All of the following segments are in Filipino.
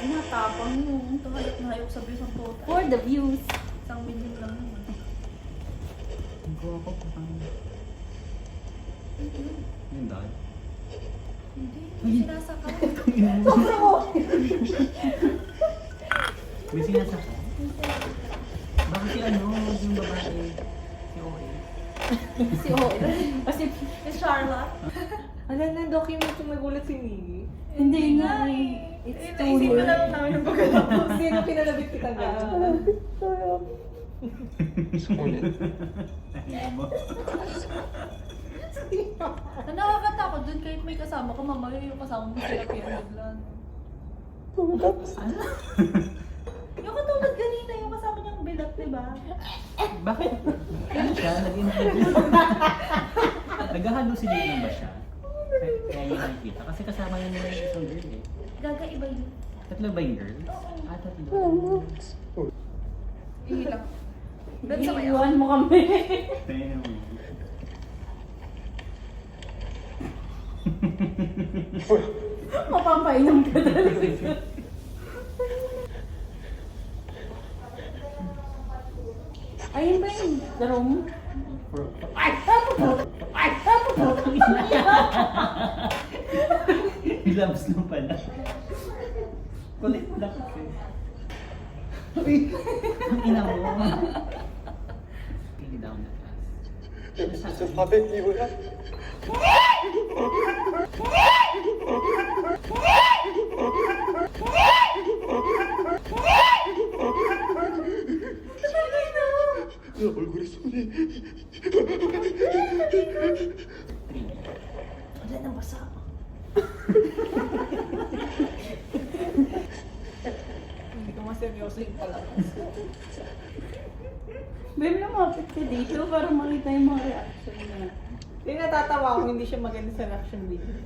Matapang yung tumayot na hayok sa views ng photo. For the views. 1 million lang yun. Ang gawa ko pa kang... Yung dad? Hindi, may sinasaka. May sinasaka? Bakit si ano, yung babae? Si OA? Si Ola. Kasi, Miss Charlotte. Alam na document yung nagulat si Miggy. hindi nga eh. It's too Naisipin na late. lang namin yung pagkatapos. Sino pinalabit kita gano'n? Na nakakatakot dun kahit may kasama ka, mamaya yung kasama mo sila kaya bigla. Yung katulad kanina, yung kasama niyang bilat, diba? Bakit? Ano siya? Nag-interview? Nag-hallucinate lang ba siya? Kaya niya nakikita. Kasi kasama niya nila yung isang girl eh. Gaga iba yun. Tatlo ba yung girls? Oo. Ah, tatlo. Ilang. Ba't sa kaya? Iiwan mo kami. Damn. Mapapainom ka talaga. Ayun ba yung room? Ay! Ay! Labs lang pala. Kulit lang kasi. Uy! Ang ina mo. Pili down na class. Wala nang basa. Hindi ko maseryoso yung palabas. Babe, lumapit ka dito para makita yung mga reaction niya. Hindi natatawa ako, hindi siya maganda sa reaction video.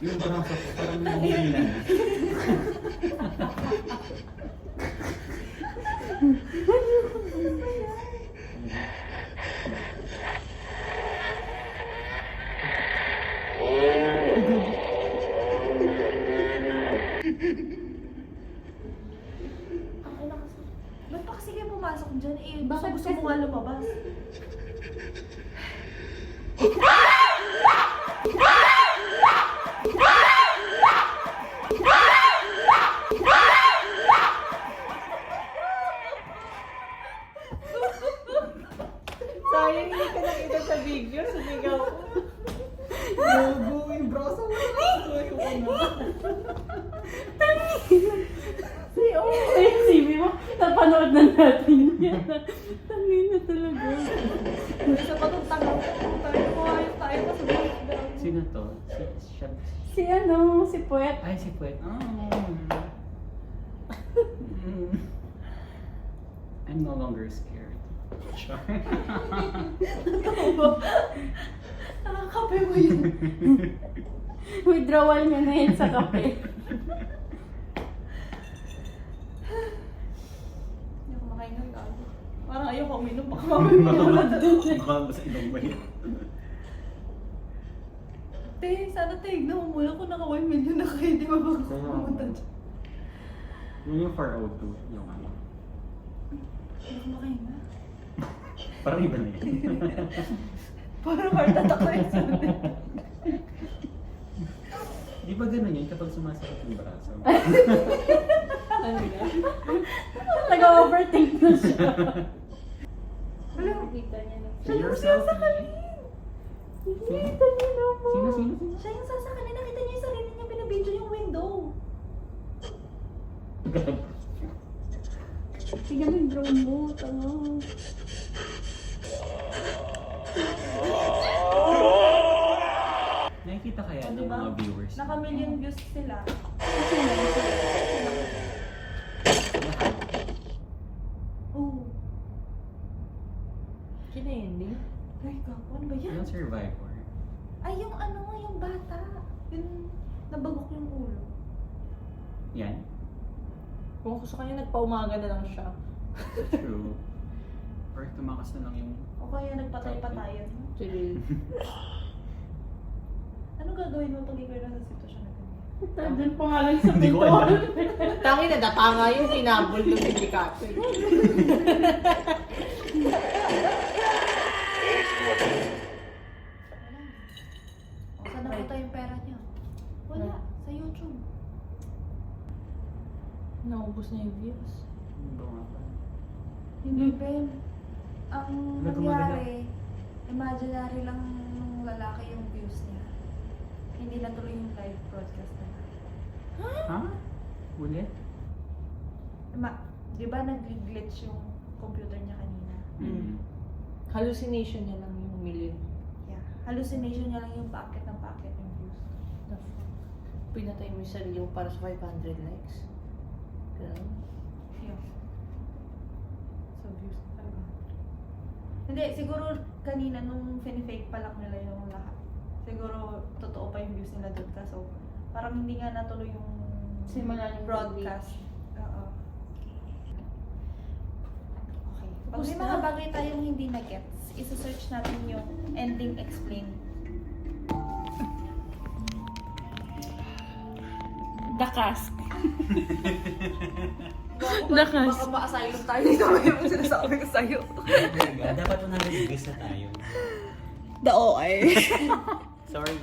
Yung braso ko parang nangihilan. Ang ina kasi. Ba't pa kasi kayo pumasok dyan? Eh, Bakit gusto kasi- mo nga lumabas. Sayang hindi ka nakita sa video, sumigaw ko. Gago, yung braso mo. Si Ay, sibi mo, napanood na natin yan. Tangin na talaga. Isa pa itong tangang tayo ko, ayok tayo pa sa bigla. Sino to? Siya. Si ano, si Puwet. Ay, si Puwet. Oh. I'm no longer scared. Sure. Nakakape mo yun. Withdrawal niya na yun sa kape. Hindi ako makain ng gago. Parang ayoko uminom, baka mamaya Baka ba sa ilong ba yun? Te, sana tignan mo muna kung naka 1 million na kayo, di ba bago pumunta dyan? Yun yung 402, yung ano. Hindi ako makain na. Parang iba na yun. Parang heart attack na yun sa atin. Di ba ganun yun kapag sumasakit yung braso? Ano yan? Nag-overthink na siya. Wala. Nakita niya na. See yourself. Nakita niya na po. Sino? Siya yung sasakalin, nakita niya yung sarili niya, binabidyo yung window. Tignan mo yung drone mo, tanga. Nakikita kaya O, ng diba? mga viewers? Naka-million views sila. Kasi na Oo. Kinindi? Ay, gago, ano ba yan? Yung survivor. Ay, yung ano, yung bata. Yung nabagok yung ulo. Yan. Kung gusto kanya nagpaumaga na lang siya. True. Or tumakas na lang yung... O kaya nagpatay-patayan. Chill. Ano gagawin mo pag ikaw nasa sitwasyon na ganyan? Doon pa nga lang sa Hindi ko pintuan. Tangi na data nga yung hinabol ng sindikato. O saan napunta yung pera niya? Wala. Sa YouTube. Naubos na yung views. Ano ba nga ba? Hindi, Ben. Ang Ano nangyari, imaginary lang nung lalaki yung views niya. Hindi natuloy yung live broadcast na. Ha? Ulit? Di ba nag-glitch yung computer niya kanina? Mm. Hallucination niya lang yung million. Yeah. Hallucination niya lang yung packet ng packet yung views. Pinatay mo yung sarili mo para sa 500 likes. Ganun. Yeah. So views talaga. Hindi, siguro kanina nung fake pa lang nila yung lahat. Siguro totoo pa yung views nila doon kaso parang hindi nga natuloy yung Simula yung broadcast. Oo. Okay. Pag may Tapos mga na? bagay tayong hindi na-gets, isa-search natin yung ending explain. The cask. Baka ma-asylum tayo dito yung sinasabi ko sa'yo. Dapat 100 views na tayo. The OR. Sorry.